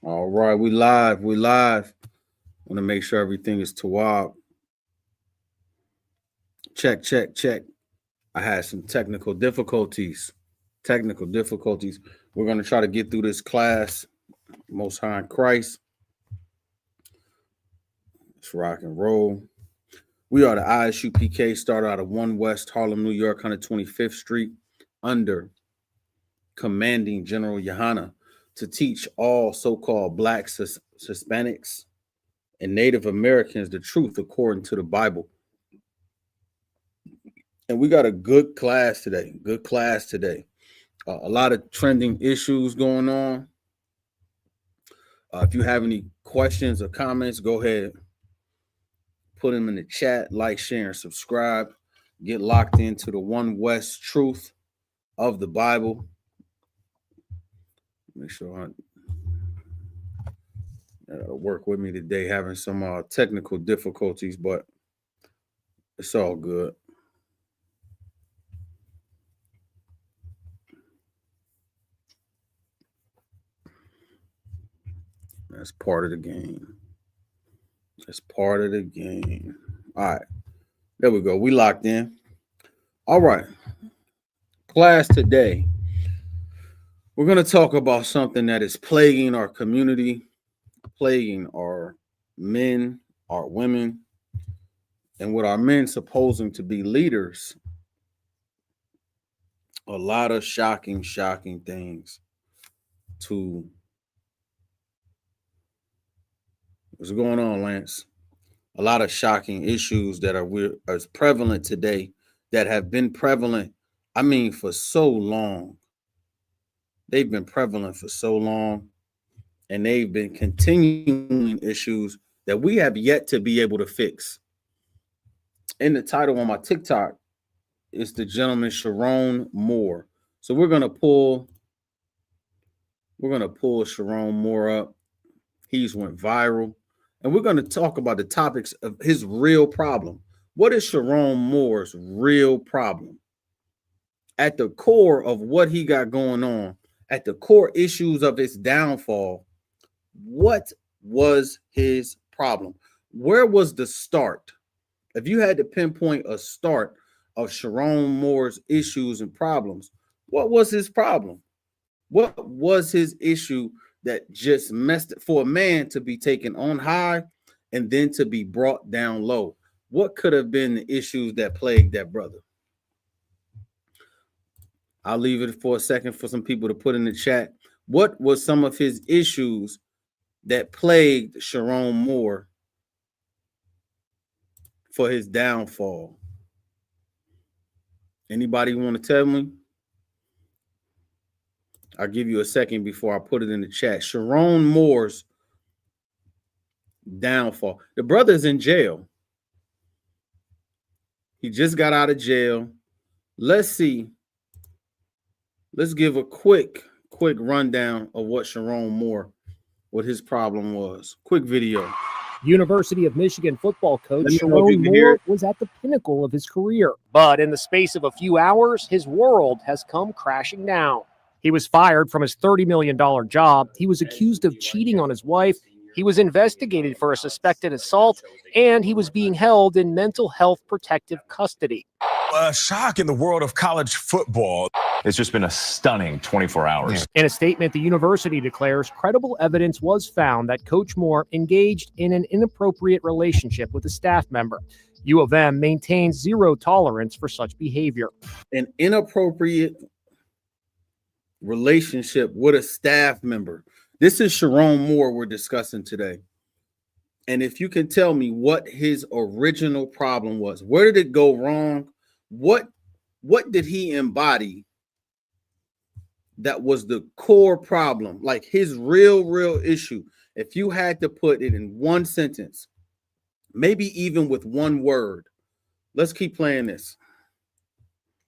All right, we live. We live. Want to make sure everything is Tawab. Check, check, check. I had some technical difficulties. We're going to try to get through this class. Most High in Christ. Let's rock and roll. We are the ISUPK, started out of 1 West Harlem, New York, 125th Street, under commanding General Yohana, to teach all so-called Blacks, Hispanics, and Native Americans the truth according to the Bible. And we got a good class today. A lot of trending issues going on. If you have any questions or comments, go ahead. Put them in the chat. Like, share, and subscribe. Get locked into the 1 West truth of the Bible. Make sure I work with me today, having some technical difficulties, but it's all good. That's part of the game. All right. There we go. We locked in. All right. Class today, we're going to talk about something that is plaguing our community, plaguing our men, our women, and with our men supposing to be leaders. A lot of shocking things to what's going on, Lance. A lot of shocking issues that are prevalent today, that have been prevalent, for so long. They've been prevalent for so long, and they've been continuing issues that we have yet to be able to fix. In the title on my TikTok is the gentleman Sharon Moore. So we're gonna pull Sharon Moore up. He's went viral. And we're going to talk about the topics of his real problem. What is Sharon Moore's real problem? At the core of what he got going on, at the core issues of his downfall, what was his problem? Where was the start? If you had to pinpoint a start of Sharon Moore's issues and problems, what was his problem? What was his issue that just messed it for a man to be taken on high and then to be brought down low? What could have been the issues that plagued that brother? I'll leave it for a second for some people to put in the chat. What was some of his issues that plagued Sharon Moore for his downfall? Anybody want to tell me? I'll give you a second before I put it in the chat. Sharon Moore's downfall. The brother's in jail. He just got out of jail. Let's see. Let's give a quick rundown of what Sharon Moore, what his problem was. Quick video. University of Michigan football coach Sharon Moore was at the pinnacle of his career. But in the space of a few hours, his world has come crashing down. He was fired from his $30 million job. He was accused of cheating on his wife. He was investigated for a suspected assault, and he was being held in mental health protective custody. A shock in the world of college football. It's just been a stunning 24 hours. In a statement, the university declares credible evidence was found that Coach Moore engaged in an inappropriate relationship with a staff member. U of M maintains zero tolerance for such behavior. An inappropriate relationship with a staff member. This is Sharon Moore we're discussing today. And if you can tell me what his original problem was, where did it go wrong? What did he embody that was the core problem? Like his real issue. If you had to put it in one sentence, maybe even with one word. Let's keep playing this.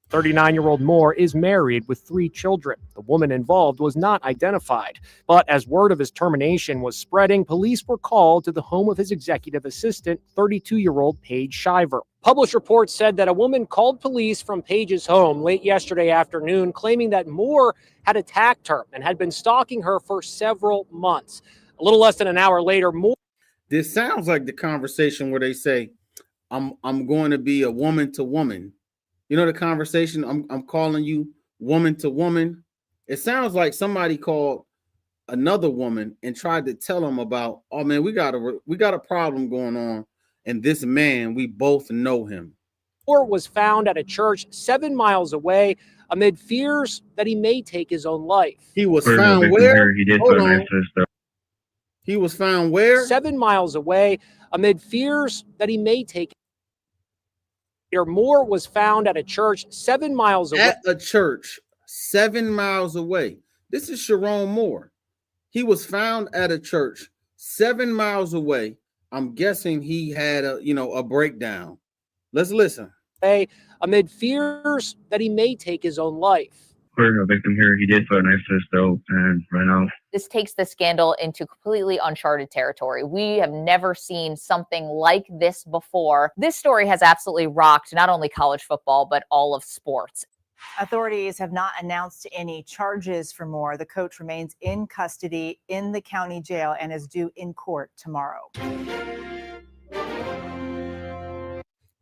39-year-old Moore is married with 3 children. The woman involved was not identified. But as word of his termination was spreading, police were called to the home of his executive assistant, 32-year-old Paige Shiver. Published reports said that a woman called police from Paige's home late yesterday afternoon, claiming that Moore had attacked her and had been stalking her for several months. A little less than an hour later, Moore. This sounds like the conversation where they say, I'm going to be a woman to woman. You know the conversation, I'm calling you woman to woman. It sounds like somebody called another woman and tried to tell them about, oh man, we got a problem going on, and this man, we both know him. Was found at a church 7 miles away amid fears that he may take his own life. He was found where? Hold on. He was found where? 7 miles away amid fears that he may take. Moore was found at a church 7 miles away. At a church 7 miles away. This is Sharon Moore. He was found at a church 7 miles away. I'm guessing he had a breakdown. Let's listen. Amid fears that he may take his own life. A victim here, he did put a knife to his throat and ran off. This takes the scandal into completely uncharted territory. We have never seen something like this before. This story has absolutely rocked not only college football, but all of sports. Authorities have not announced any charges for Moore. The coach remains in custody in the county jail and is due in court tomorrow.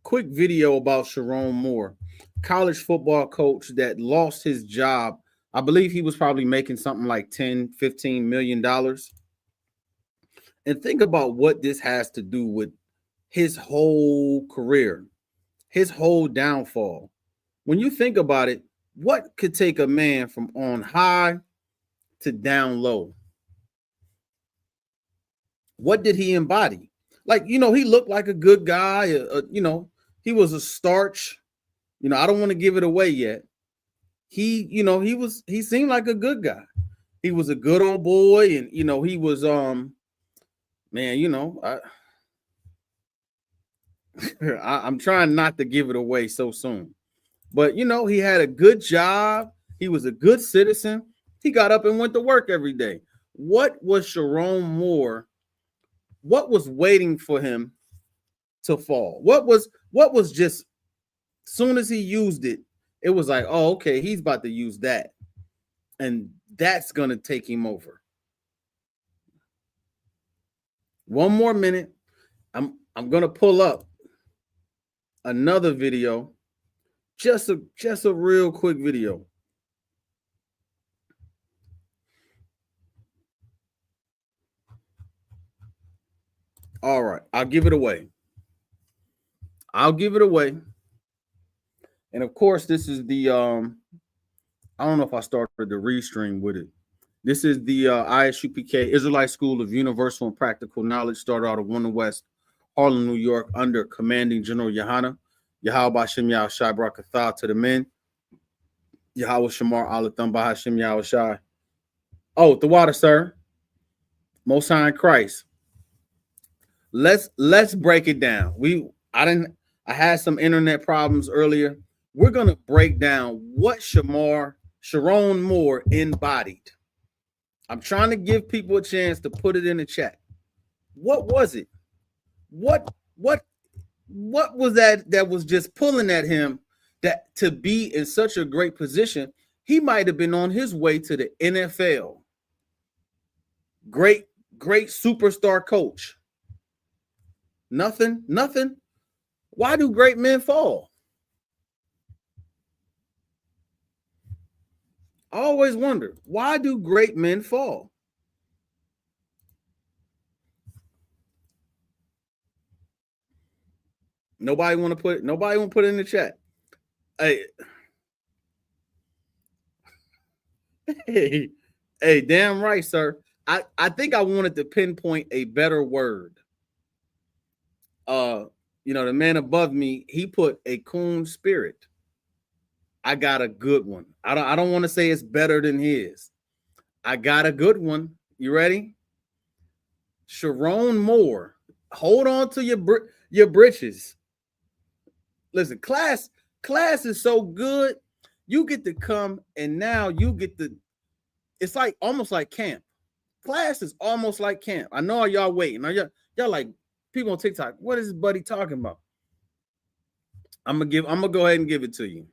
Quick video about Sharon Moore, college football coach that lost his job. I believe he was probably making something like $10-15 million. And think about what this has to do with his whole career, his whole downfall. When you think about it, what could take a man from on high to down low? What did he embody? Like, he looked like a good guy, he was a starch. I don't want to give it away yet. He seemed like a good guy. He was a good old boy, and he was I'm trying not to give it away so soon. But he had a good job. He was a good citizen. He got up and went to work every day. What was Sharon Moore? What was waiting for him to fall? What was just soon as he used it, it was like, oh, okay, he's about to use that. And that's gonna take him over. One more minute. I'm gonna pull up another video. Just a real quick video. All right, I'll give it away. And of course, this is the I don't know if I started the restream with it. This is the ISUPK, Israelite School of Universal and Practical Knowledge, started out of Winter West, Harlem, New York, under Commanding General Yohana. Yahweh Bashem Yahweh Shai Barakatah to the men. Yahweh Shamar Alatham Bahashim Yahweh Shai. Oh, the water, sir. Most High in Christ. Let's break it down. I had some internet problems earlier. We're gonna break down what Sharon Moore embodied. I'm trying to give people a chance to put it in the chat. What was it? What was that was just pulling at him that to be in such a great position? He might have been on his way to the NFL. Great superstar coach. Nothing. Why do great men fall? I always wonder, why do great men fall? Nobody want to put it in the chat. Hey, damn right, sir. I think I wanted to pinpoint a better word. The man above me, he put a coon spirit. I got a good one. I don't want to say it's better than his. I got a good one. You ready? Sharon Moore, hold on to your britches. Listen, class is so good. You get to come and now you get to. It's like almost like camp. Class is almost like camp. I know y'all waiting. Now y'all like people on TikTok. What is this buddy talking about? I'm gonna go ahead and give it to you.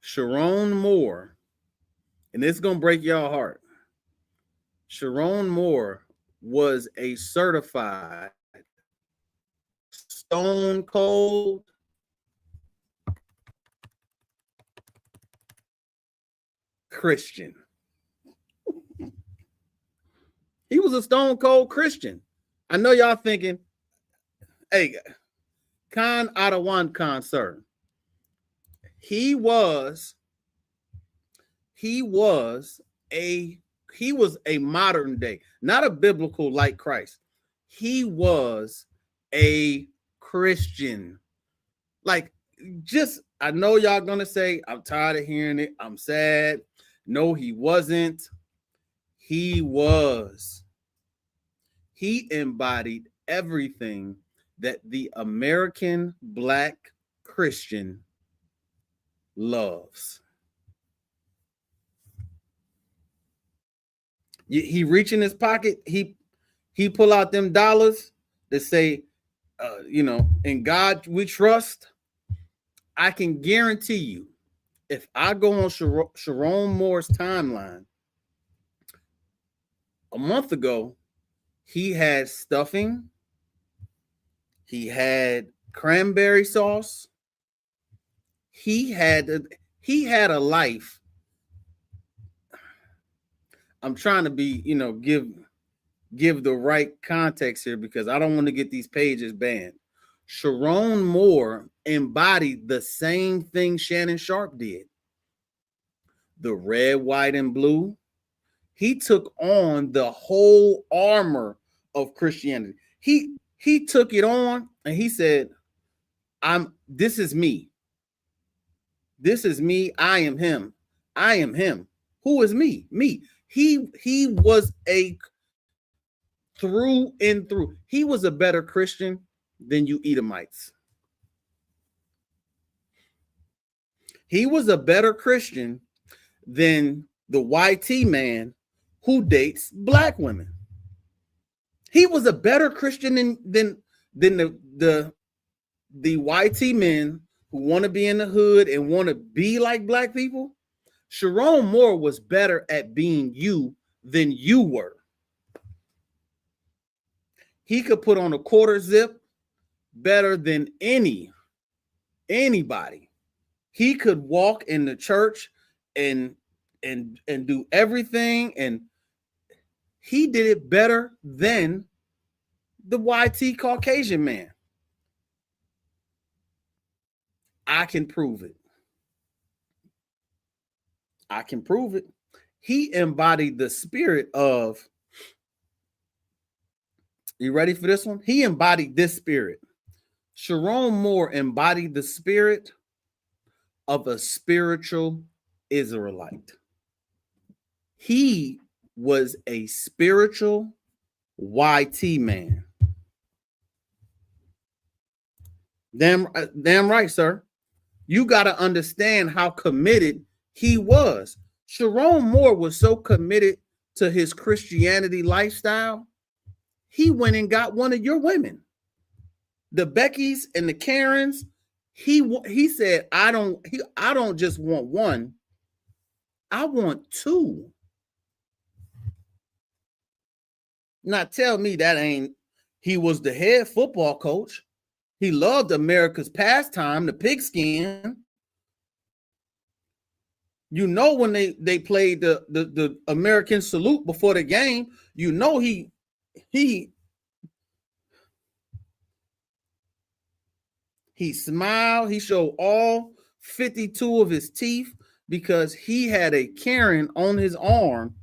Sharon Moore, and it's gonna break y'all heart. Sharon Moore was a certified stone cold Christian. He was a stone cold Christian. I know y'all thinking, hey, Khan Adawan Khan, sir. He was a modern day, not a biblical like Christ. He was a Christian. Like, just, I know y'all gonna say, I'm tired of hearing it. I'm sad. No, he wasn't. He was. He embodied everything that the American Black Christian loves. He reach in his pocket, he pull out them dollars that say, in God we trust. I can guarantee you, if I go on Sharon Moore's timeline, a month ago, he had stuffing, he had cranberry sauce, he had a life. I'm trying to be, give the right context here because I don't want to get these pages banned. Sharon Moore embodied the same thing Shannon Sharpe did. The red, white, and blue. He took on the whole armor of Christianity. He took it on and he said, this is me. This is me. I am him. I am him. Who is me? Me. He was a through and through. He was a better Christian than you Edomites. He was a better Christian than the YT man who dates black women. He was a better Christian than the YT men who want to be in the hood and want to be like black people. Sharon Moore was better at being you than you were. He could put on a quarter zip better than anybody. He could walk in the church and do everything, and he did it better than the YT Caucasian man. I can prove it. I can prove it. He embodied the spirit of, you ready for this one? He embodied this spirit. Sharon Moore embodied the spirit of a spiritual Israelite. He was a spiritual YT man. Damn right, sir. You got to understand how committed he was. Sharon Moore was so committed to his Christianity lifestyle, he went and got one of your women. The Beckys and the Karens, he said, I don't just want one, I want two. Now tell me that ain't, he was the head football coach. He loved America's pastime, the pigskin. You know, when they played the American salute before the game, you know he smiled. He showed all 52 of his teeth because he had a Karen on his arm.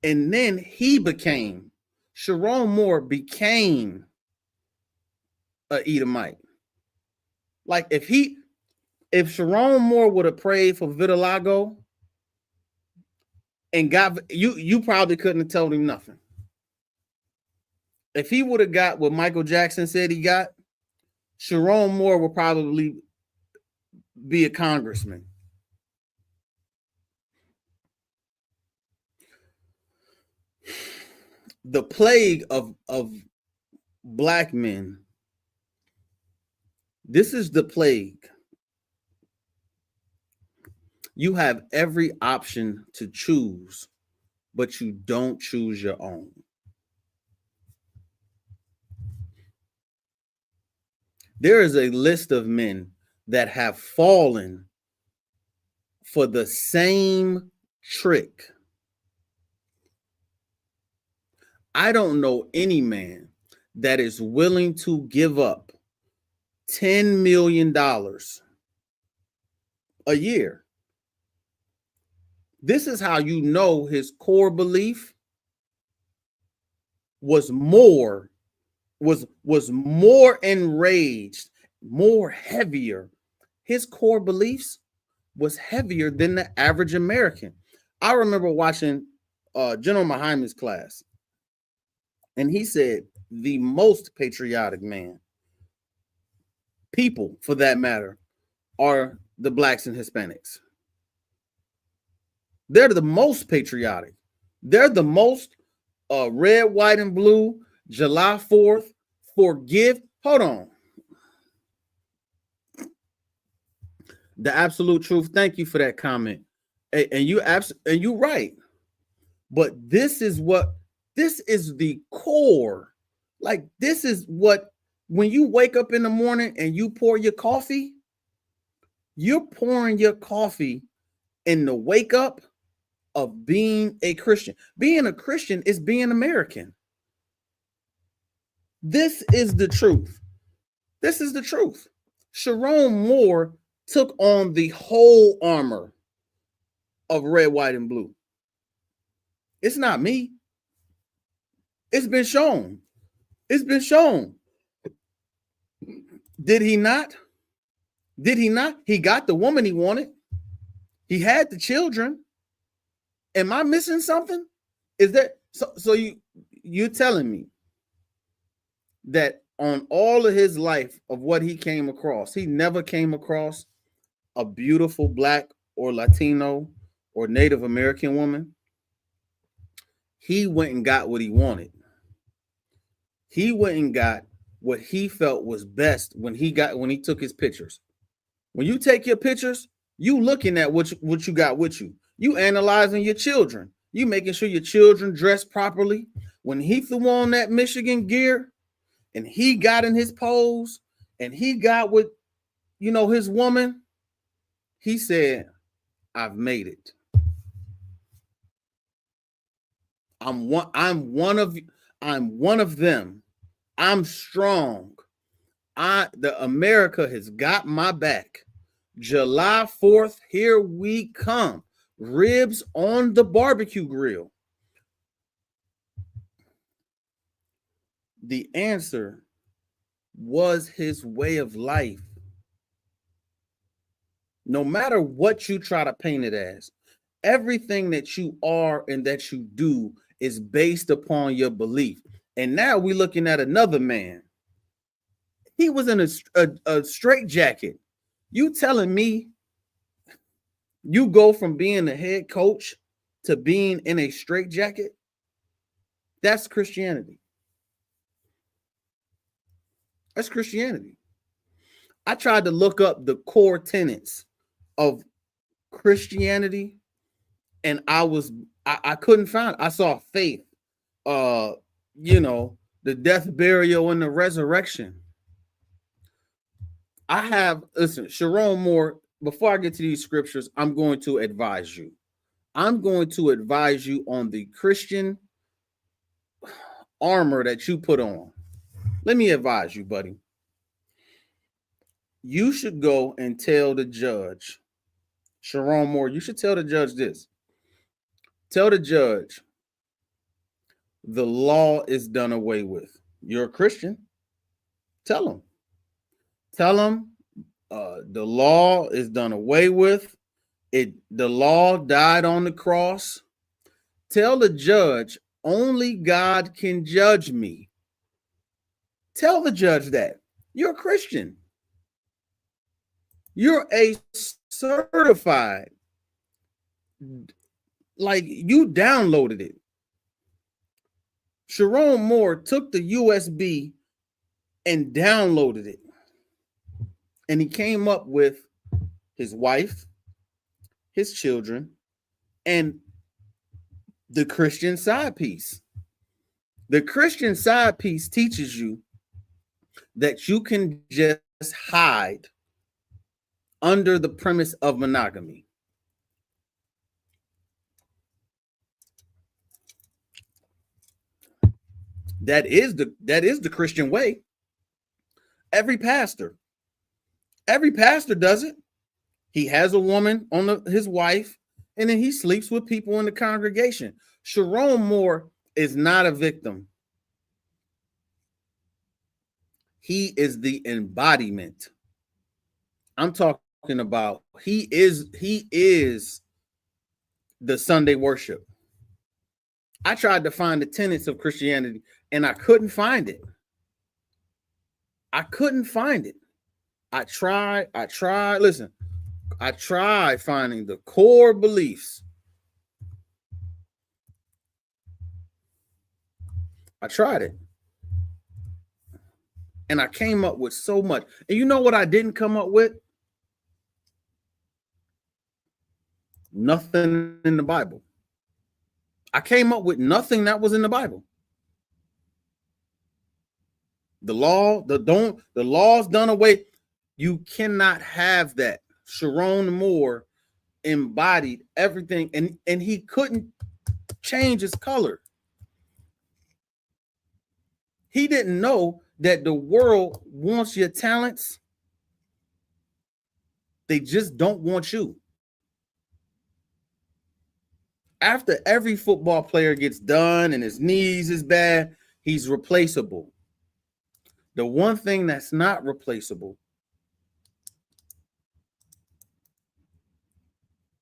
And then Sharon Moore became an Edomite. Like if Sharon Moore would have prayed for vitiligo and got, you probably couldn't have told him nothing. If he would have got what Michael Jackson said he got, Sharon Moore would probably be a congressman. The plague of black men. This is the plague. You have every option to choose, but you don't choose your own. There is a list of men that have fallen for the same trick. I don't know any man that is willing to give up $10 million a year. This is how you know his core belief was more enraged, more heavier. His core beliefs was heavier than the average American. I remember watching General Mahim's class, and he said the most patriotic man, people for that matter, are the blacks and Hispanics. They're the most patriotic. They're the most red, white, and blue, July 4th, forgive. Hold on. The absolute truth. Thank you for that comment. And you're right. But this is the core. Like, this is what, when you wake up in the morning and you pour your coffee, you're pouring your coffee in the wake up of being a Christian. Being a Christian is being American. This is the truth. This is the truth. Sharon Moore took on the whole armor of red, white, and blue. It's not me. It's been shown. It's been shown. Did he not? Did he not? He got the woman he wanted. He had the children. Am I missing something? Is that so you're telling me that on all of his life of what he came across, he never came across a beautiful black or Latino or Native American woman? He went and got what he wanted. He went and got what he felt was best when he took his pictures. When you take your pictures, you looking at what you got with you. You analyzing your children. You making sure your children dress properly. When he threw on that Michigan gear and he got in his pose and he got with, his woman, he said, I've made it. I'm one of them. I'm strong. The America has got my back. July 4th, here we come. Ribs on the barbecue grill. The answer was his way of life. No matter what you try to paint it as, everything that you are and that you do is based upon your belief. And now we're looking at another man. He was in a straitjacket. You telling me you go from being the head coach to being in a straitjacket? That's Christianity. That's Christianity. I tried to look up the core tenets of Christianity, and I couldn't find it. I saw faith, the death, burial, and the resurrection. Sharon Moore, before I get to these scriptures, I'm going to advise you. I'm going to advise you on the Christian armor that you put on. Let me advise you, buddy. You should go and tell the judge, Sharon Moore, you should tell the judge this. Tell the judge, the law is done away with. You're a Christian. Tell him. Tell him the law is done away with. The law died on the cross. Tell the judge, only God can judge me. Tell the judge that. You're a Christian. You're a certified, like, you downloaded it. Sharon Moore took the USB and downloaded it. And he came up with his wife, his children, and the Christian side piece. The Christian side piece teaches you that you can just hide under the premise of monogamy. That is the Christian way. Every pastor does it. He has a woman on his wife, and then he sleeps with people in the congregation. Sharon Moore is not a victim. He is the embodiment. I'm talking about he is the Sunday worship. I tried to find the tenets of Christianity and I couldn't find it. I tried. Listen, I tried finding the core beliefs. I tried it. And I came up with so much. And you know what I didn't come up with? Nothing in the Bible. I came up with nothing that was in the Bible. The law's done away. You cannot have that. Sharon Moore embodied everything, and he couldn't change his color. He didn't know that the world wants your talents. They just don't want you. After every football player gets done and his knees is bad, he's replaceable. The one thing that's not replaceable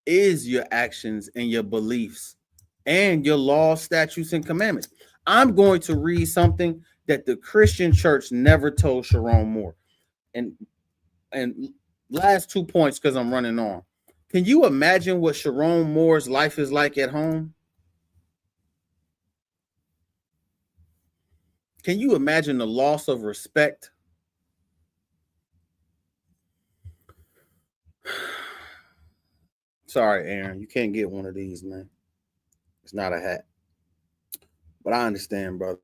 is your actions and your beliefs and your laws, statutes, and commandments. I'm going to read something that the Christian church never told Sharon Moore. And last 2 points, because I'm running on. Can you imagine what Sharon Moore's life is like at home? Can you imagine the loss of respect? Sorry, Aaron, you can't get one of these, man. It's not a hat. But I understand, brother,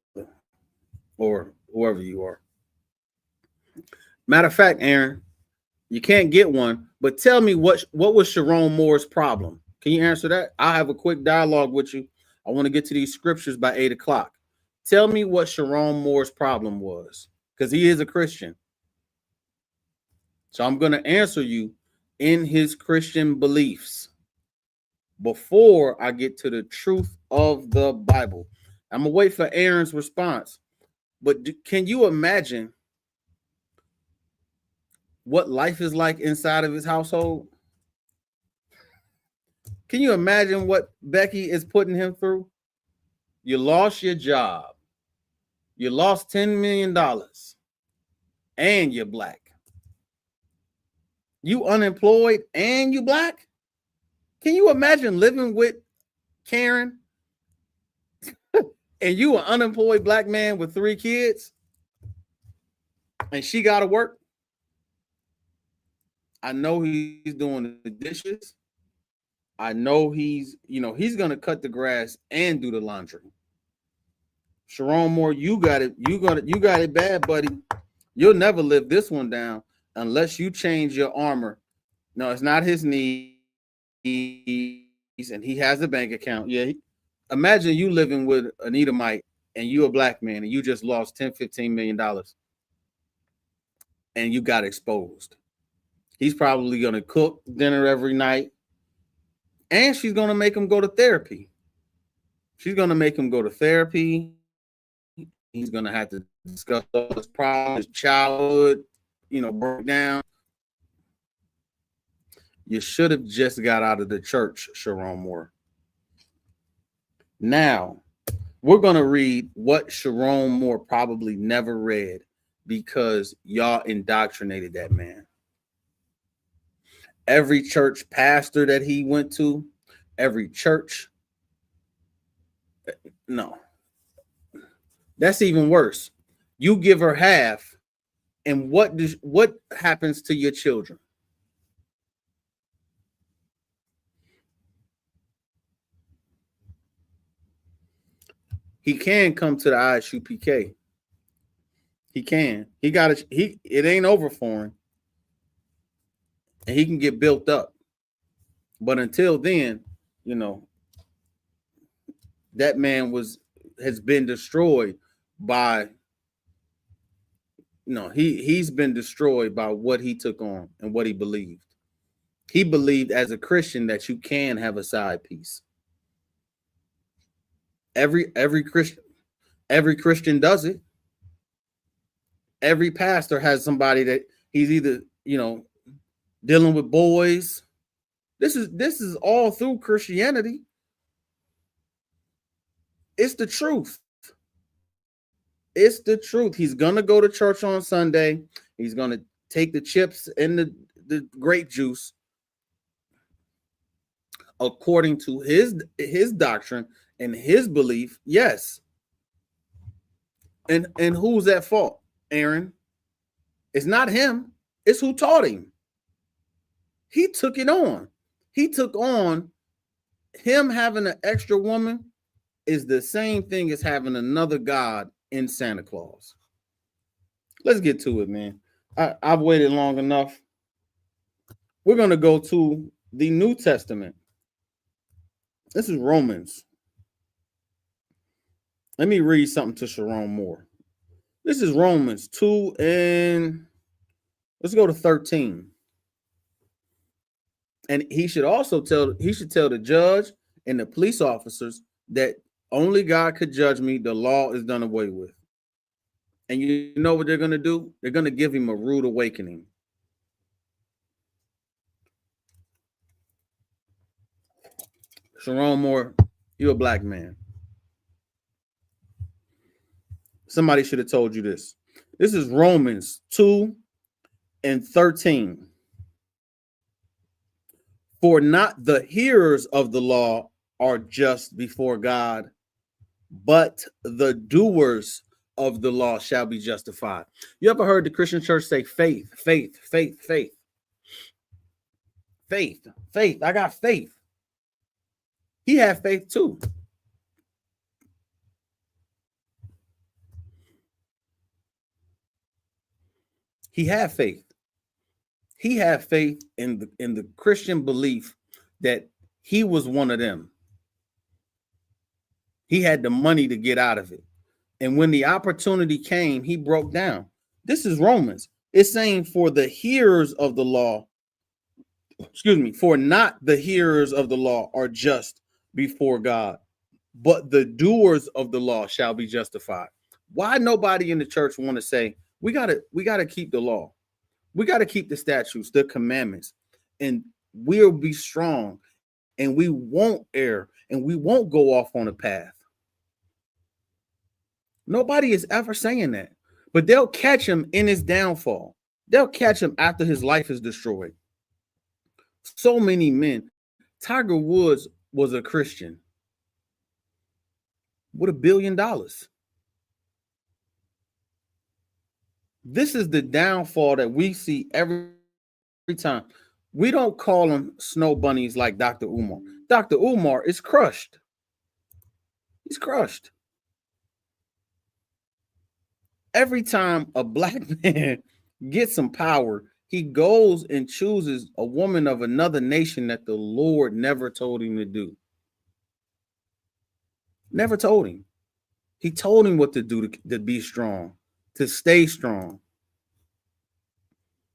or whoever you are. Matter of fact, Aaron, you can't get one, but tell me what was Sharon Moore's problem? Can you answer that? I'll have a quick dialogue with you. I want to get to these scriptures by 8 o'clock. Tell me what Sharon Moore's problem was, because he is a Christian. So I'm going to answer you in his Christian beliefs before I get to the truth of the Bible. I'm going to wait for Aaron's response. But can you imagine what life is like inside of his household? Can you imagine what Becky is putting him through? You lost your job. You lost $10 million. And you're black. You unemployed and you black? Can you imagine living with Karen and you an unemployed black man with 3 kids and she got to work? I know he's doing the dishes. I know he's going to cut the grass and do the laundry. Sharon Moore, you got it. You got it bad, buddy. You'll never live this one down unless you change your armor. No, it's not his knees, and he has a bank account. Yeah. Imagine you living with an Edomite and you a black man and you just lost $10-15 million and you got exposed. He's probably going to cook dinner every night, and she's going to make him go to therapy. She's going to make him go to therapy. He's going to have to discuss all his problems, his childhood, break down. You should have just got out of the church, Sharon Moore. Now, we're going to read what Sharon Moore probably never read because y'all indoctrinated that man. Every church pastor that he went to, every church. No. That's even worse. You give her half, and what happens to your children? he can come to the ISUPK. He can. He got it. It ain't over for him. And he can get built up. But until then, you know, that man has been destroyed by, he's been destroyed by what he took on and what he believed. He believed as a Christian that you can have a side piece. Every Christian does it. Every pastor has somebody that he's either, dealing with boys. This is all through Christianity. It's the truth. It's the truth. He's gonna go to church on Sunday. He's gonna take the chips and the grape juice according to his doctrine and his belief. Yes. And who's at fault, Aaron? It's not him. It's who taught him. He took it on. He took on him having an extra woman is the same thing as having another God in Santa Claus. Let's get to it, man. I've waited long enough. We're going to go to the New Testament. This is Romans. Let me read something to Sharon Moore. This is Romans 2 and let's go to 13. And he should tell the judge and the police officers that only God could judge me. The law is done away with. And you know what they're going to do? They're going to give him a rude awakening. Sharon Moore, you're a black man. Somebody should have told you this. This is Romans 2 and 13. For not the hearers of the law are just before God, but the doers of the law shall be justified. You ever heard the Christian church say faith, faith, faith, faith? Faith, faith. I got faith. He had faith too. He had faith. He had faith in the Christian belief that he was one of them. He had the money to get out of it. And when the opportunity came, he broke down. This is Romans. It's saying for the hearers of the law, for not the hearers of the law are just before God, but the doers of the law shall be justified. Why nobody in the church want to say, we gotta keep the law. We got to keep the statutes, the commandments, and we'll be strong and we won't err and we won't go off on a path. Nobody is ever saying that, but they'll catch him in his downfall. They'll catch him after his life is destroyed. So many men. Tiger Woods was a Christian with $1 billion. This is the downfall that we see every time. We don't call them snow bunnies like Dr. Umar. Dr. Umar is crushed. He's crushed. Every time a black man gets some power, he goes and chooses a woman of another nation that the Lord never told him to do. Never told him. He told him what to do to be strong, to stay strong.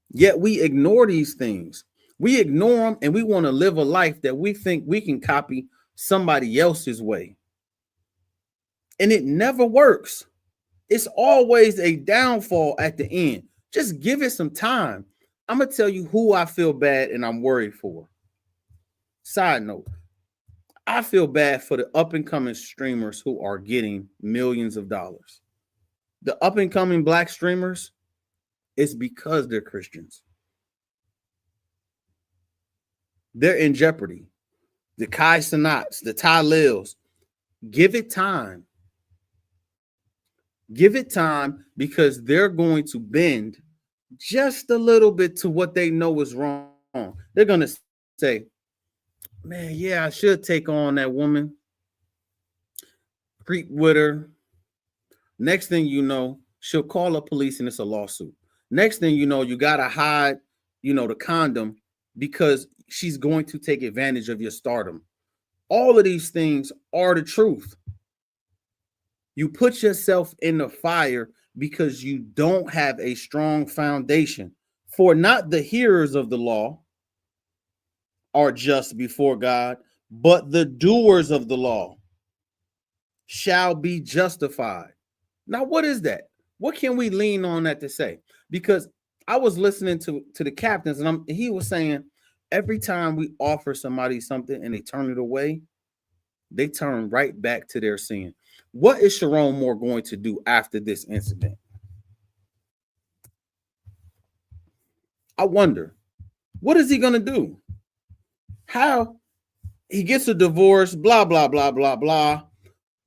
Yet we ignore these things. We ignore them and we want to live a life that we think we can copy somebody else's way. And it never works. It's always a downfall at the end. Just give it some time. I'm going to tell you who I feel bad and I'm worried for. Side note, I feel bad for the up and coming streamers who are getting millions of dollars. The up and coming black streamers, it's because they're Christians. They're in jeopardy. The Kai Sanats, the Ty Lils, give it time. Give it time because they're going to bend just a little bit to what they know is wrong. They're going to say, man, yeah, I should take on that woman. creep with her. Next thing you know, she'll call the police and it's a lawsuit. Next thing you know, you got to hide, the condom because she's going to take advantage of your stardom. All of these things are the truth. You put yourself in the fire because you don't have a strong foundation. For not the hearers of the law are just before God, but the doers of the law shall be justified. Now, what is that? What can we lean on that to say? Because I was listening to the captains, and he was saying every time we offer somebody something and they turn it away, they turn right back to their sin. What is Sharon Moore going to do after this incident? I wonder, what is he going to do? How he gets a divorce, blah, blah, blah, blah, blah.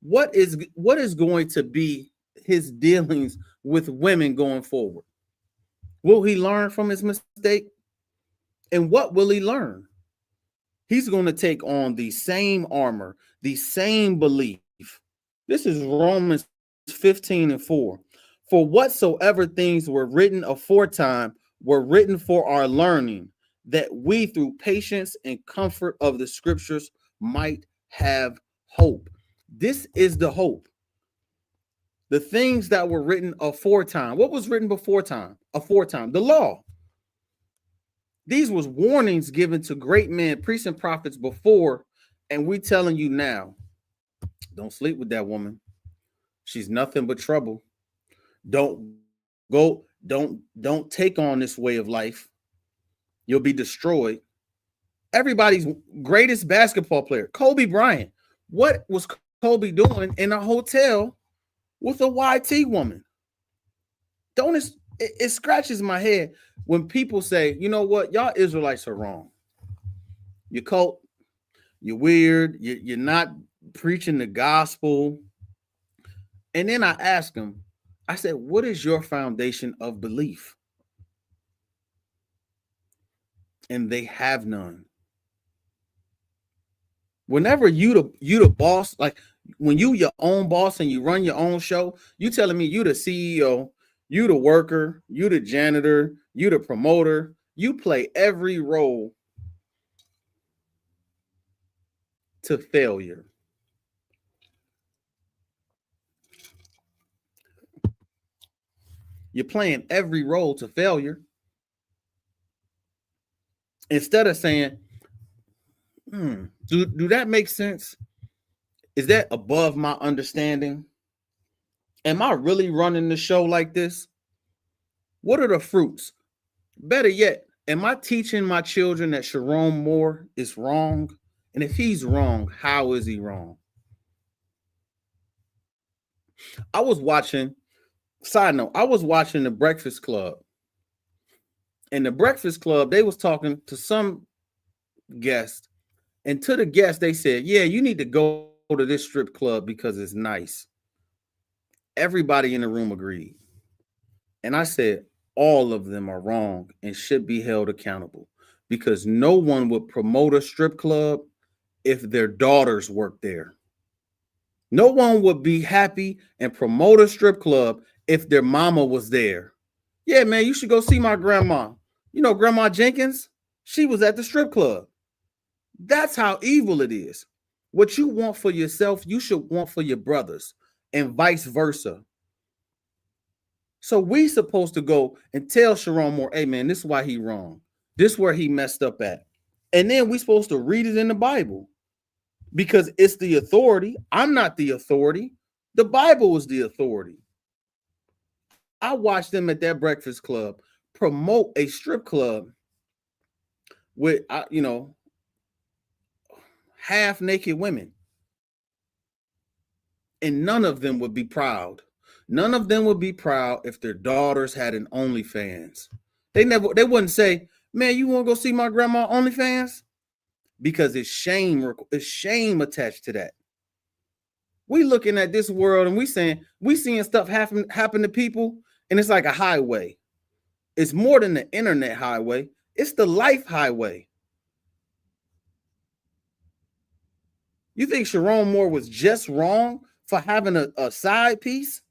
What is going to be his dealings with women going forward? Will he learn from his mistake? And what will he learn? He's going to take on the same armor, the same belief. This is Romans 15:4. For whatsoever things were written aforetime were written for our learning, that we through patience and comfort of the scriptures might have hope. This is the hope. The things that were written aforetime. What was written before time? Aforetime, the law. These was warnings given to great men, priests, and prophets before, and we telling you now, don't sleep with that woman. She's nothing but trouble. Don't take on this way of life. You'll be destroyed. Everybody's greatest basketball player, Kobe Bryant. What was Kobe doing in a hotel with a YT woman? It scratches my head when people say, you know what, y'all Israelites are wrong. You're cult, you're weird, you're not preaching the gospel. And then I ask them, I said, what is your foundation of belief? And they have none. Whenever you the boss, like when you your own boss and you run your own show, you telling me you the CEO, you the worker, you the janitor, you the promoter, you play every role to failure. You're playing every role to failure. Instead of saying, do that make sense? Is that above my understanding? Am I really running the show like this? What are the fruits? Better yet, am I teaching my children that Sharon Moore is wrong? And if he's wrong, how is he wrong? Side note, I was watching The Breakfast Club. In The Breakfast Club, they was talking to some guest. And to the guest, they said, yeah, you need to go to this strip club because it's nice. Everybody in the room agreed. And I said, all of them are wrong and should be held accountable because no one would promote a strip club if their daughters worked there. No one would be happy and promote a strip club if their mama was there. Yeah, man, you should go see my grandma. You know, Grandma Jenkins, she was at the strip club. That's how evil it is. What you want for yourself, you should want for your brothers and vice versa. So we supposed to go and tell Sharon Moore, hey, man, this is why he wrong. This is where he messed up at. And then we supposed to read it in the Bible because it's the authority. I'm not the authority. The Bible is the authority. I watched them at that Breakfast Club promote a strip club with, half naked women. And none of them would be proud. None of them would be proud if their daughters had an OnlyFans. They wouldn't say, man, you want to go see my grandma OnlyFans? Because it's shame attached to that. We looking at this world and we seeing stuff happen to people, and it's like a highway. It's more than the internet highway. It's the life highway. You think Sharon Moore was just wrong for having a side piece.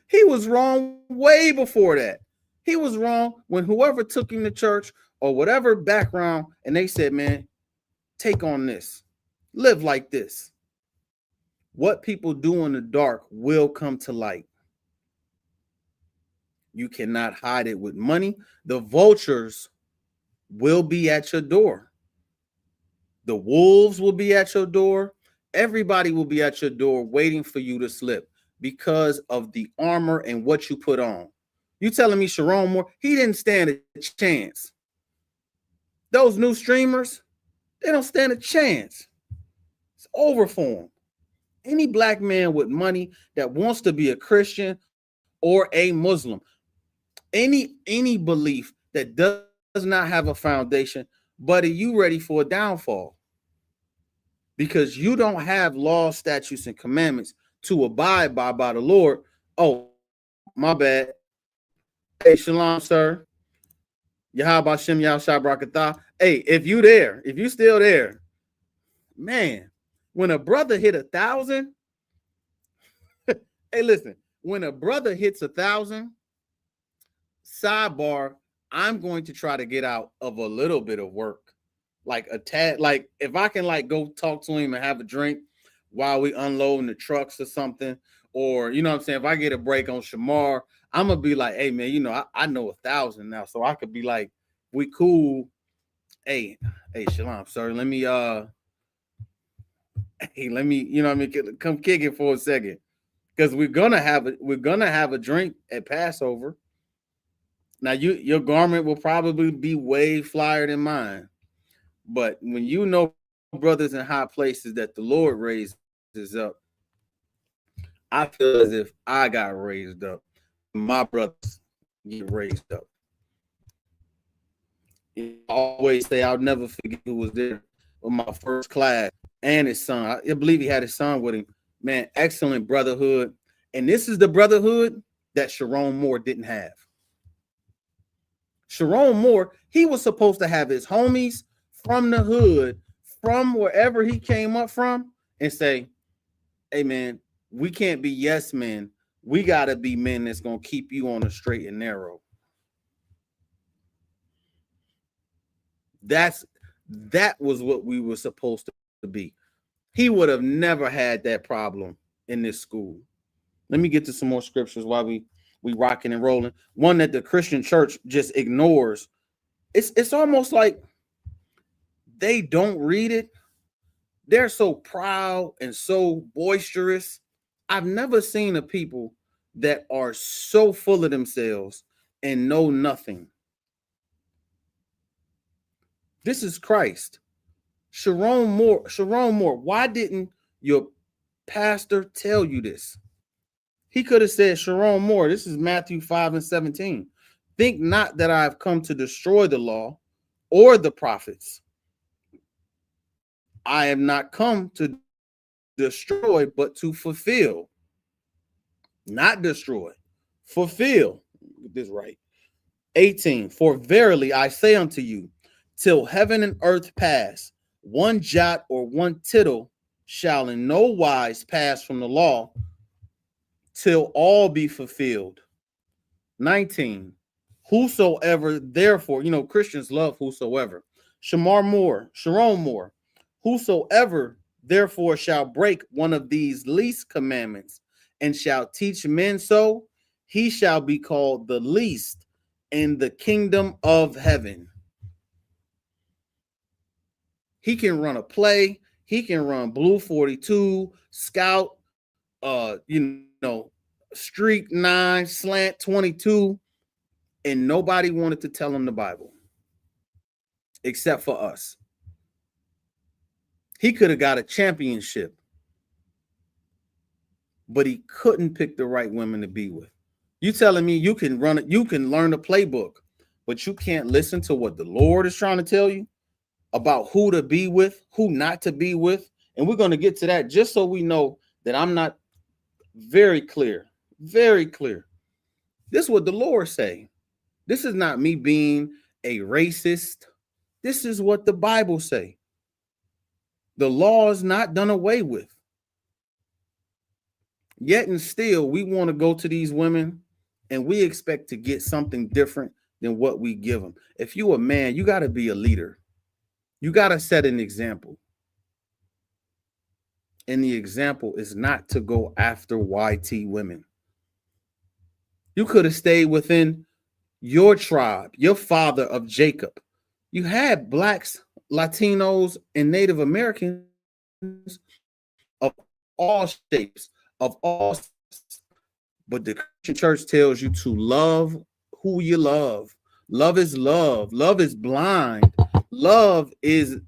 He was wrong way before that. He was wrong when whoever took him to church or whatever background, and they said, man, take on this. Live like this. What people do in the dark will come to light. You cannot hide it with money. The vultures will be at your door. The wolves will be at your door. Everybody will be at your door waiting for you to slip because of the armor and what you put on. You telling me Sharon Moore, he didn't stand a chance. Those new streamers, they don't stand a chance. It's over for them. Any black man with money that wants to be a Christian or a Muslim, any belief that does not have a foundation, buddy, you ready for a downfall. Because you don't have laws, statutes, and commandments to abide by the Lord. Oh, my bad. Hey, shalom, sir. Yahweh Shem Yahushua Barakatah. Hey, if you still there, man, when a brother hit 1,000, hey, listen, when a brother hits 1,000, sidebar, I'm going to try to get out of a little bit of work. Like a tad, like if I can like go talk to him and have a drink while we unloading the trucks or something, or you know what I'm saying, if I get a break on Shamar, I'm gonna be like, hey man, you know, I know 1,000 now, so I could be like, we cool. Hey, Shalom, sir. Let me you know what I mean, come kick it for a second. Because we're gonna have a drink at Passover. Now your garment will probably be way flyer than mine. But when you know brothers in high places that the Lord raises up, I feel as if I got raised up. My brothers get raised up. I always say I'll never forget who was there with my first class and his son. I believe he had his son with him. Man, excellent brotherhood. And this is the brotherhood that Sharon Moore didn't have. Sharon Moore, he was supposed to have his homies from the hood, from wherever he came up from, and say, hey man, we can't be yes men. We got to be men that's going to keep you on the straight and narrow. That was what we were supposed to be. He would have never had that problem in this school. Let me get to some more scriptures while we rocking and rolling. One that the Christian church just ignores. It's almost like they don't read it. They're so proud and so boisterous. I've never seen a people that are so full of themselves and know nothing. This is Christ. Sharon Moore, why didn't your pastor tell you this? He could have said, Sharon Moore, this is Matthew 5:17. Think not that I have come to destroy the law or the prophets. I am not come to destroy, but to fulfill. Not destroy, fulfill. Get this right. 18. For verily I say unto you, till heaven and earth pass, one jot or one tittle shall in no wise pass from the law till all be fulfilled. 19. Whosoever, therefore, you know, Christians love whosoever. Sharon Moore, whosoever therefore shall break one of these least commandments and shall teach men so, he shall be called the least in the kingdom of heaven. He can run a play, he can run Blue 42, Scout, Streak 9, Slant 22, and nobody wanted to tell him the Bible except for us. He could have got a championship, but he couldn't pick the right women to be with. You telling me you can run it, you can learn the playbook, but you can't listen to what the Lord is trying to tell you about who to be with, who not to be with. And we're going to get to that just so we know that I'm not very clear. Very clear. This is what the Lord say. This is not me being a racist. This is what the Bible say. The law is not done away with. Yet and still, we want to go to these women and we expect to get something different than what we give them. If you a man, you got to be a leader. You got to set an example. And the example is not to go after YT women. You could have stayed within your tribe, your father of Jacob. You had blacks, Latinos, and Native Americans of all shapes, of all sizes. But the Christian church tells you to love who you love. Love is love. Love is blind. Love is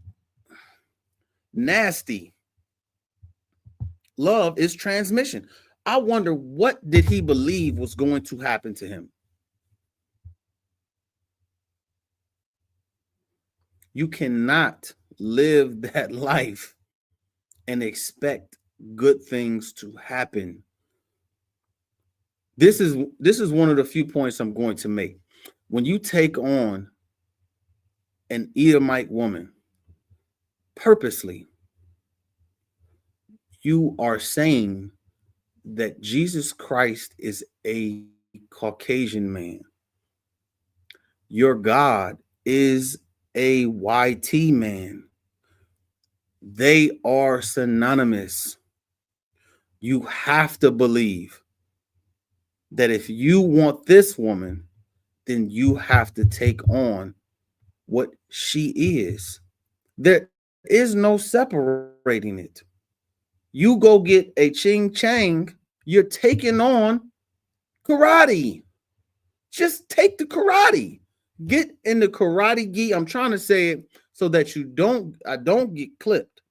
nasty. Love is transmission. I wonder, what did he believe was going to happen to him? You cannot live that life and expect good things to happen. This is one of the few points I'm going to make. When you take on an Edomite woman purposely, you are saying that Jesus Christ is a Caucasian man. Your God is a YT man. They are synonymous. You have to believe that if you want this woman, then you have to take on what she is. There is no separating it. You go get a ching chang, you're taking on karate. Just take the karate. Get in the karate gi. I'm trying to say it so that I don't get clipped.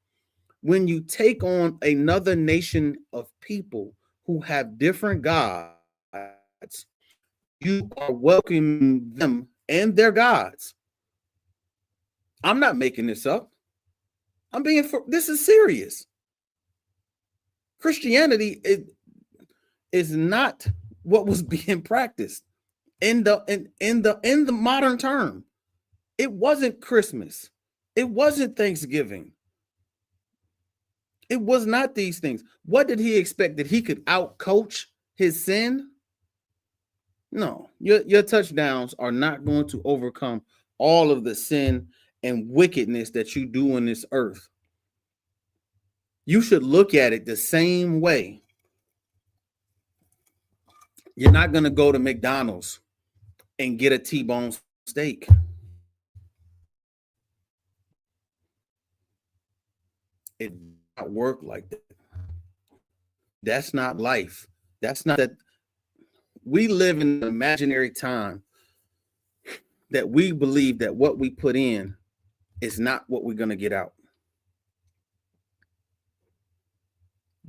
When you take on another nation of people who have different gods, you are welcoming them and their gods. I'm not making this up. This is serious. Christianity is not what was being practiced in the modern term. It wasn't Christmas. It wasn't Thanksgiving. It was not these things. What did he expect? That he could outcoach his sin? No, your touchdowns are not going to overcome all of the sin and wickedness that you do on this earth. You should look at it the same way. You're not going to go to McDonald's and get a T-bone steak. It does not work like that. That's not life. That's not that. We live in an imaginary time that we believe that what we put in is not what we're going to get out.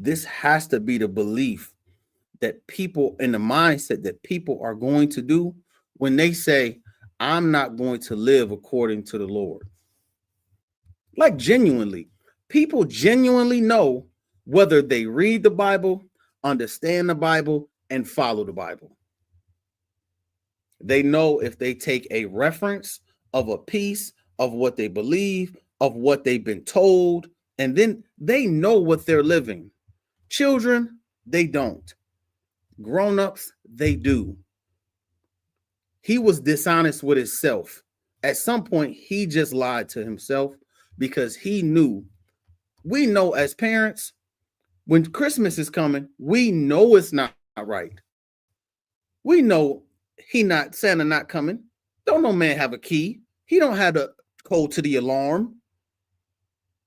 This has to be the belief that people, in the mindset that people are going to do when they say, I'm not going to live according to the Lord. Like genuinely, people genuinely know whether they read the Bible, understand the Bible, and follow the Bible. They know if they take a reference of a piece of what they believe, of what they've been told, and then they know what they're living. Children, they don't. Grown-ups, they do. He was dishonest with himself. At some point, he just lied to himself because he knew. We know as parents, when Christmas is coming, we know it's not right. We know Santa not coming. Don't no man have a key. He don't have the code to the alarm.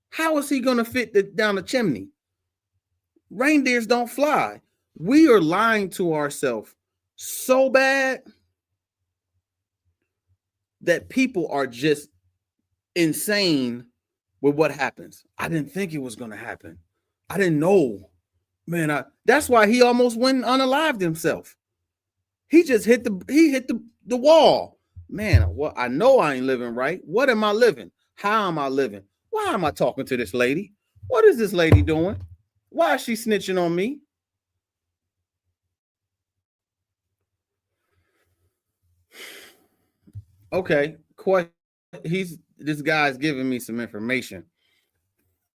How is he going to fit down the chimney? Reindeers don't fly. We are lying to ourselves so bad that people are just insane with what happens. I didn't think it was going to happen. I didn't know. Man, that's why he almost went and unalived himself. He just hit the wall. Man, well, I know I ain't living right. What am I living? How am I living? Why am I talking to this lady? What is this lady doing? Why is she snitching on me? Okay, this guy's giving me some information.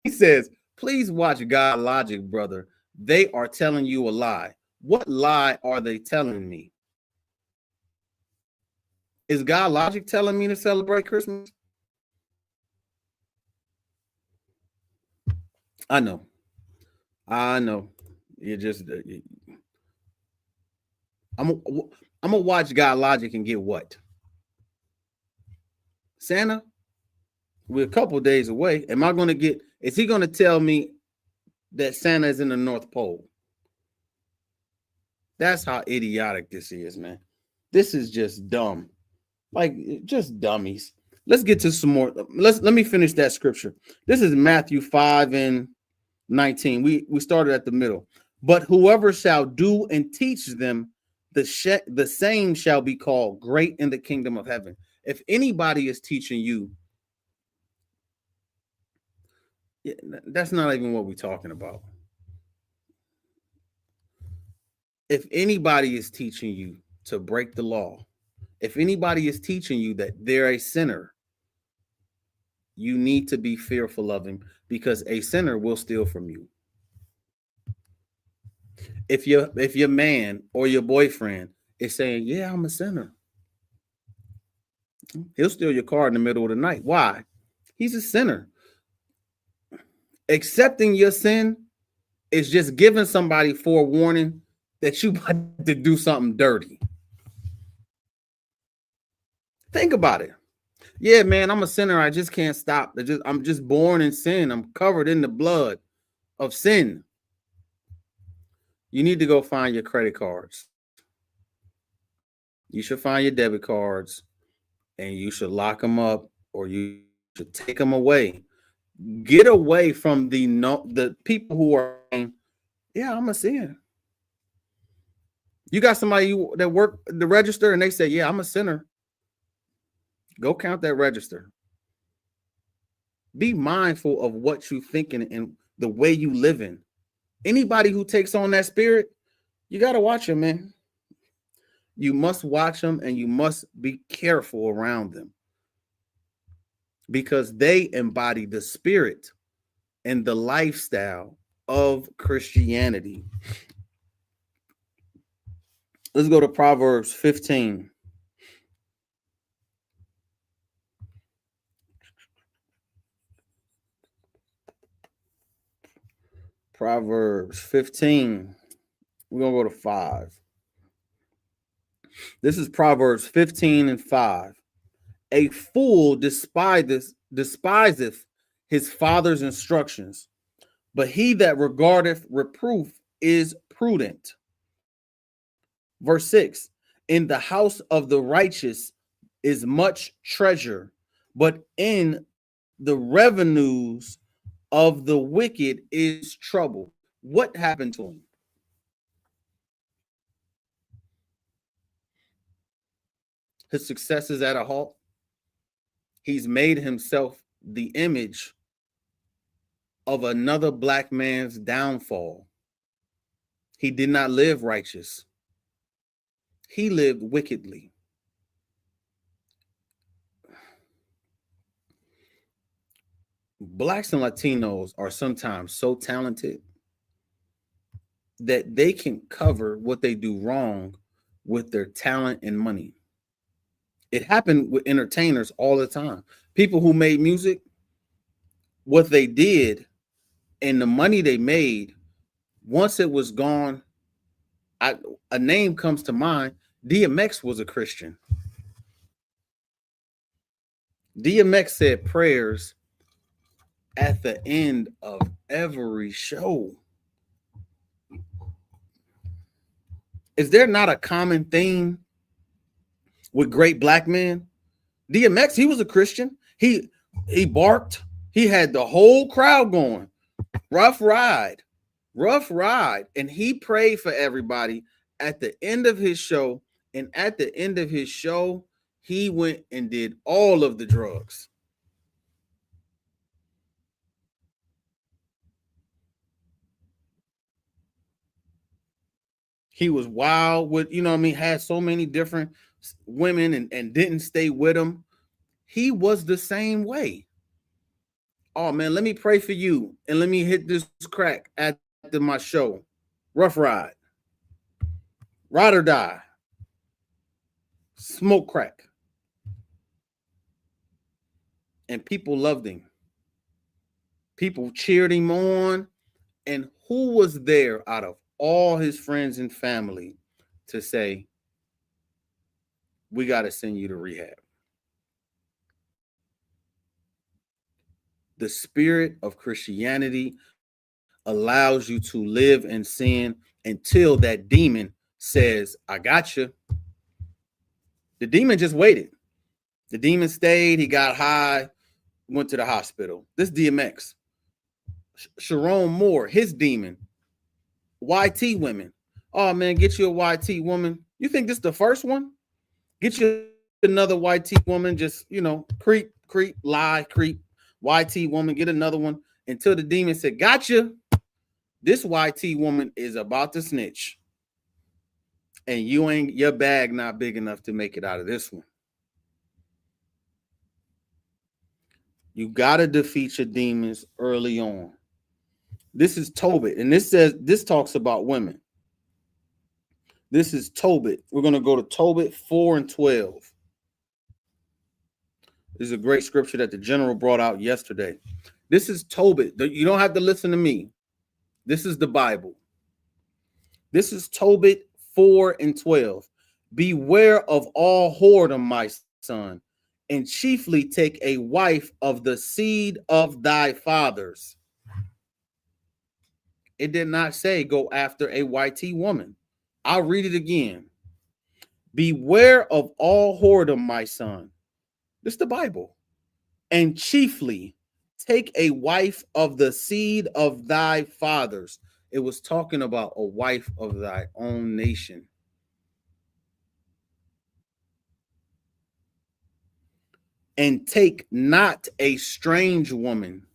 He says, please watch God Logic, brother. They are telling you a lie. What lie are they telling me? Is God logic telling me to celebrate Christmas? I know. You just I'm gonna watch God logic and get what? Santa? We're a couple days away. Am I gonna get? Is he gonna tell me that Santa is in the North Pole? That's how idiotic this is, man. This is just dumb. Like, just dummies. Let's get to some more. Let me finish that scripture. This is Matthew 5:19. We started at the middle. But whoever shall do and teach them, the same shall be called great in the kingdom of heaven. If anybody is teaching you, that's not even what we're talking about. If anybody is teaching you to break the law, if anybody is teaching you that they're a sinner, you need to be fearful of him, because a sinner will steal from you. If your man or your boyfriend is saying, yeah, I'm a sinner, he'll steal your car in the middle of the night. Why? He's a sinner. Accepting your sin is just giving somebody forewarning that you about to do something dirty. Think about it. Yeah, man, I'm a sinner. I just can't stop. I'm just born in sin. I'm covered in the blood of sin. You need to go find your credit cards. You should find your debit cards, and you should lock them up, or you should take them away. Get away from the people who are saying, yeah, I'm a sinner. You got somebody that work the register and they say, yeah, I'm a sinner. Go count that register. Be mindful of what you're thinking and the way you living. Anybody who takes on that spirit, you got to watch them, man. You must watch them, and you must be careful around them, because they embody the spirit and the lifestyle of Christianity. Let's go to Proverbs 15. Proverbs 15. We're going to go to 5. This is Proverbs 15:5. A fool despiseth his father's instructions, but he that regardeth reproof is prudent. Verse 6. In the house of the righteous is much treasure, but in the revenues of the wicked is trouble. What happened to him? His success is at a halt. He's made himself the image of another black man's downfall. He did not live righteous. He lived wickedly. Blacks and Latinos are sometimes so talented that they can cover what they do wrong with their talent and money. It happened with entertainers all the time. People who made music, what they did and the money they made, once it was gone, a name comes to mind. DMX was a Christian. DMX said prayers at the end of every show. Is there not a common theme with great black men? DMX, he was a Christian. He barked. He had the whole crowd going. Rough ride. And he prayed for everybody at the end of his show. And at the end of his show, he went and did all of the drugs. He was wild with, had so many different women and didn't stay with them. He was the same way. Oh man, let me pray for you and let me hit this crack after my show. rough ride or die, smoke crack. And people loved him. People cheered him on. And who was there out of all his friends and family to say, we got to send you to rehab? The spirit of Christianity allows you to live in sin until that demon says, I got you. The demon just waited. The demon stayed. He got high, went to the hospital. This DMX. Sharon Moore, his demon. YT women. Oh, man, get you a YT woman. You think this is the first one? Get you another YT woman. Just, creep, lie, creep. YT woman, get another one. Until the demon said, gotcha. This YT woman is about to snitch. And your bag not big enough to make it out of this one. You got to defeat your demons early on. This is Tobit. And this talks about women. This is Tobit. We're going to go to Tobit 4:12. This is a great scripture that the general brought out yesterday. This is Tobit. You don't have to listen to me. This is the Bible. This is Tobit 4:12. Beware of all whoredom, my son, and chiefly take a wife of the seed of thy fathers. It did not say go after a YT woman. I'll read it again. Beware of all whoredom, my son. This is the Bible. And chiefly take a wife of the seed of thy fathers. It was talking about a wife of thy own nation. And take not a strange woman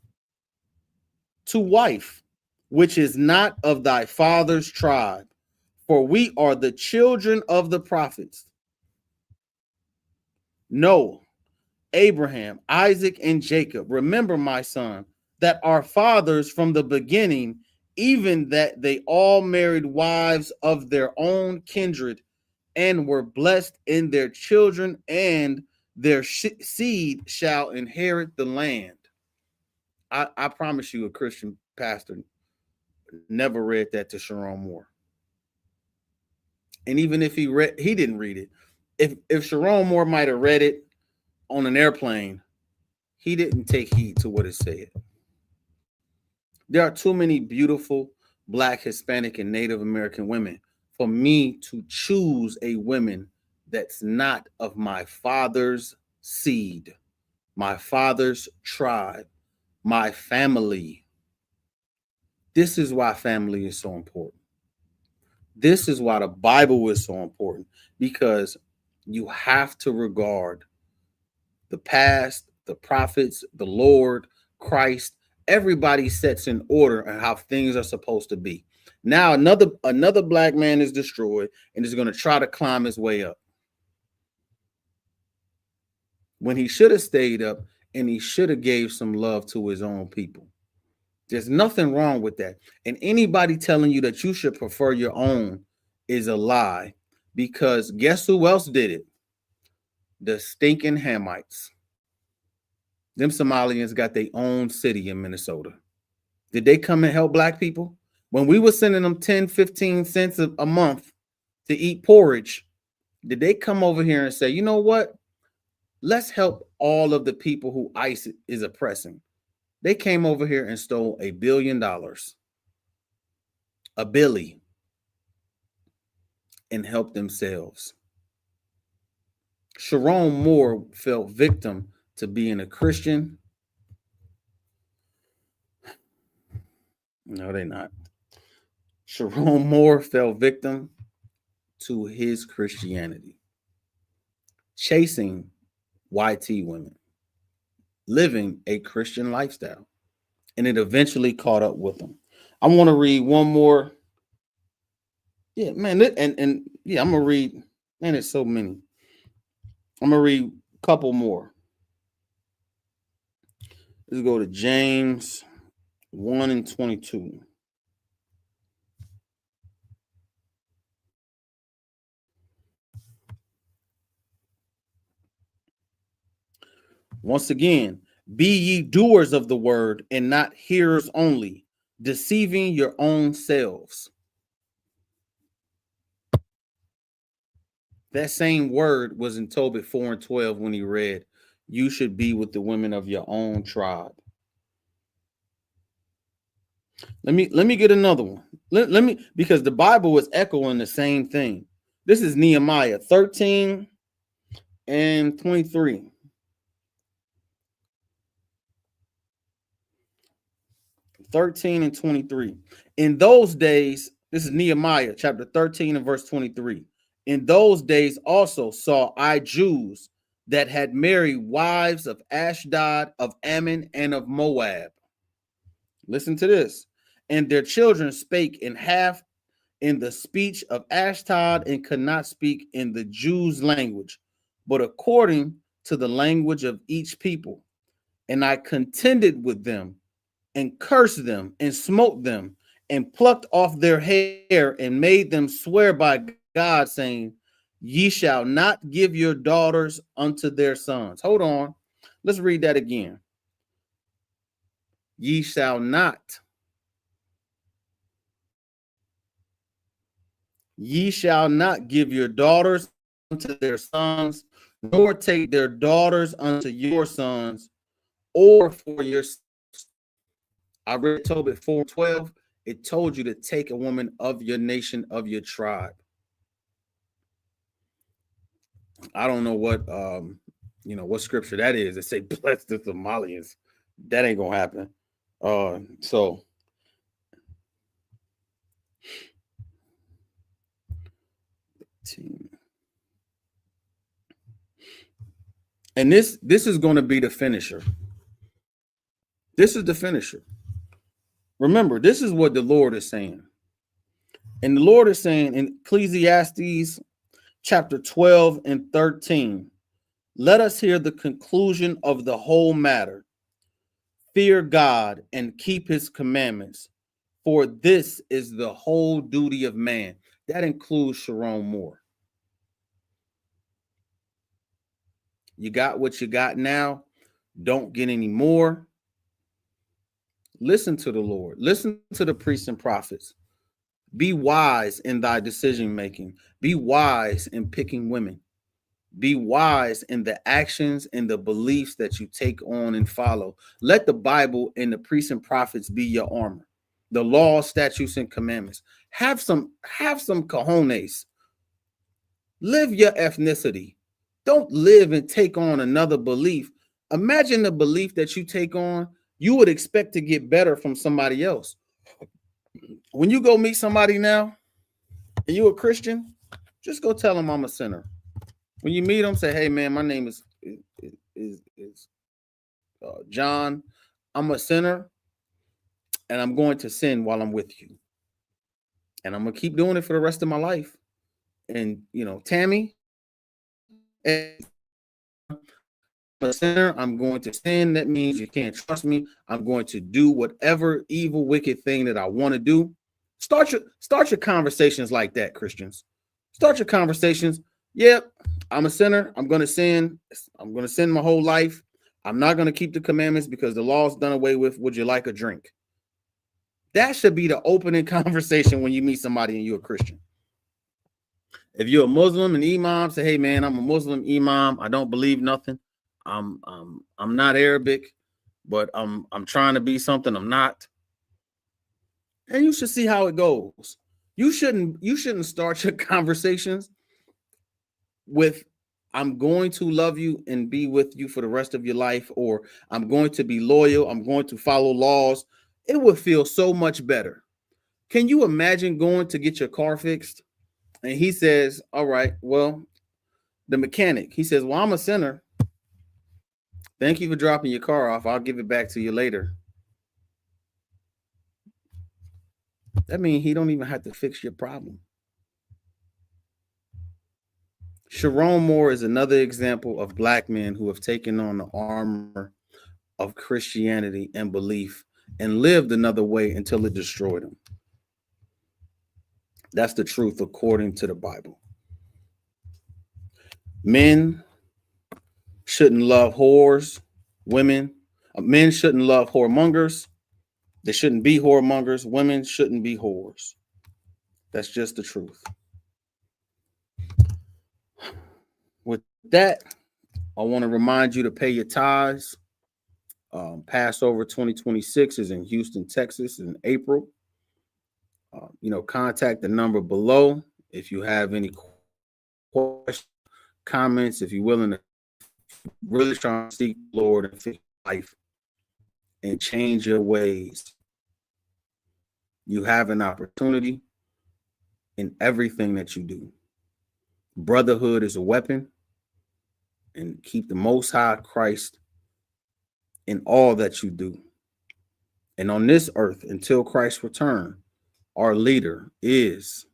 to wife, which is not of thy father's tribe, for we are the children of the prophets. No, Abraham, Isaac, and Jacob, remember, my son, that our fathers from the beginning, even that they all married wives of their own kindred and were blessed in their children, and their seed shall inherit the land. I promise you, a Christian pastor never read that to Sharon Moore. And even if he didn't read it. If Sharon Moore might have read it on an airplane, he didn't take heed to what it said. There are too many beautiful Black, Hispanic, and Native American women for me to choose a woman that's not of my father's seed, my father's tribe, my family. This is why family is so important. This is why the Bible is so important, because you have to regard the past, the prophets, the Lord, Christ. Everybody sets in order on how things are supposed to be. Now another Black man is destroyed and is going to try to climb his way up, when he should have stayed up and he should have gave some love to his own people. There's nothing wrong with that. And anybody telling you that you should prefer your own is a lie, because guess who else did it? The stinking Hamites. Them Somalians got their own city in Minnesota. Did they come and help Black people? When we were sending them 10, 15 cents a month to eat porridge, did they come over here and say, you know what? Let's help all of the people who ICE is oppressing? They came over here and stole $1 billion, a billy, and helped themselves. Sharon Moore fell victim to being a Christian. No, they're not. Sharon Moore fell victim to his Christianity, chasing YT women, living a Christian lifestyle, and it eventually caught up with him. I want to read one more. Yeah, man, and yeah, I'm gonna read. Man, it's so many. I'm gonna read a couple more. Let's go to James 1:22. Once again, be ye doers of the word and not hearers only, deceiving your own selves. That same word was in Tobit 4:12 when he read, you should be with the women of your own tribe. Let me get another one. Let me, because the Bible was echoing the same thing. This is Nehemiah 13 and 23. 13 and 23. In those days, this is Nehemiah chapter 13 and verse 23. In those days also saw I Jews that had married wives of Ashdod, of Ammon, and of Moab. Listen to this. And their children spake in half in the speech of Ashdod and could not speak in the Jews' language, but according to the language of each people. And I contended with them and cursed them and smote them and plucked off their hair and made them swear by God, saying, ye shall not give your daughters unto their sons. Hold on. Let's read that again. Ye shall not. Ye shall not give your daughters unto their sons, nor take their daughters unto your sons, or for your. I read Tobit 4:12. It told you to take a woman of your nation, of your tribe. I don't know what scripture that is. They say bless the Somalians. That ain't gonna happen. So and this is going to be the finisher. This is the finisher. Remember, this is what the Lord is saying. And the Lord is saying in Ecclesiastes chapter 12 and 13, let us hear the conclusion of the whole matter. Fear God and keep his commandments, for this is the whole duty of man. That includes Sharon Moore. You got what you got now. Don't get any more. Listen to the Lord. Listen to the priests and prophets. Be wise in thy decision making. Be wise in picking women. Be wise in the actions and the beliefs that you take on and follow. Let the Bible and the priests and prophets be your armor. The law, statutes, and commandments. Have some cojones. Live your ethnicity. Don't live and take on another belief. Imagine the belief that you take on, you would expect to get better from somebody else. When you go meet somebody now, and you a Christian, just go tell them I'm a sinner. When you meet them, say, hey, man, my name is John. I'm a sinner, and I'm going to sin while I'm with you. And I'm going to keep doing it for the rest of my life. And, Tammy, I'm a sinner. I'm going to sin. That means you can't trust me. I'm going to do whatever evil, wicked thing that I want to do. Start your conversations like that, Christians. Start your conversations. Yep, I'm a sinner. I'm going to sin. I'm going to sin my whole life. I'm not going to keep the commandments because the law is done away with. Would you like a drink? That should be the opening conversation when you meet somebody and you're a Christian. If you're a Muslim and imam, say, hey, man, I'm a Muslim imam. I don't believe nothing. I'm not Arabic, but I'm trying to be something I'm not. And you should see how it goes. You shouldn't start your conversations with I'm going to love you and be with you for the rest of your life, or I'm going to be loyal, I'm going to follow laws. It would feel so much better. Can you imagine going to get your car fixed? And he says, all right, well, the mechanic, he says, well, I'm a sinner. Thank you for dropping your car off. I'll give it back to you later. That means he don't even have to fix your problem. Sharon Moore is another example of black men who have taken on the armor of Christianity and belief and lived another way until it destroyed them. That's the truth according to the Bible. Men shouldn't love whores. Men shouldn't love whoremongers. They shouldn't be whoremongers. Women shouldn't be whores. That's just the truth. With that, I want to remind you to pay your tithes. Passover 2026 is in Houston, Texas in April. Contact the number below if you have any questions, comments, if you're willing to really try to seek the Lord and fix life and change your ways. You have an opportunity in everything that you do. Brotherhood is a weapon, and keep the Most High Christ in all that you do. And on this earth, until Christ's return, our leader is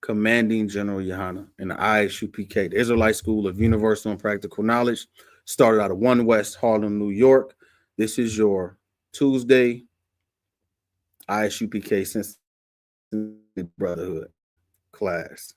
Commanding General Yohana in the ISUPK, the Israelite School of Universal and Practical Knowledge, started out of 1 West Harlem, New York. This is your Tuesday ISUPK since Brotherhood class.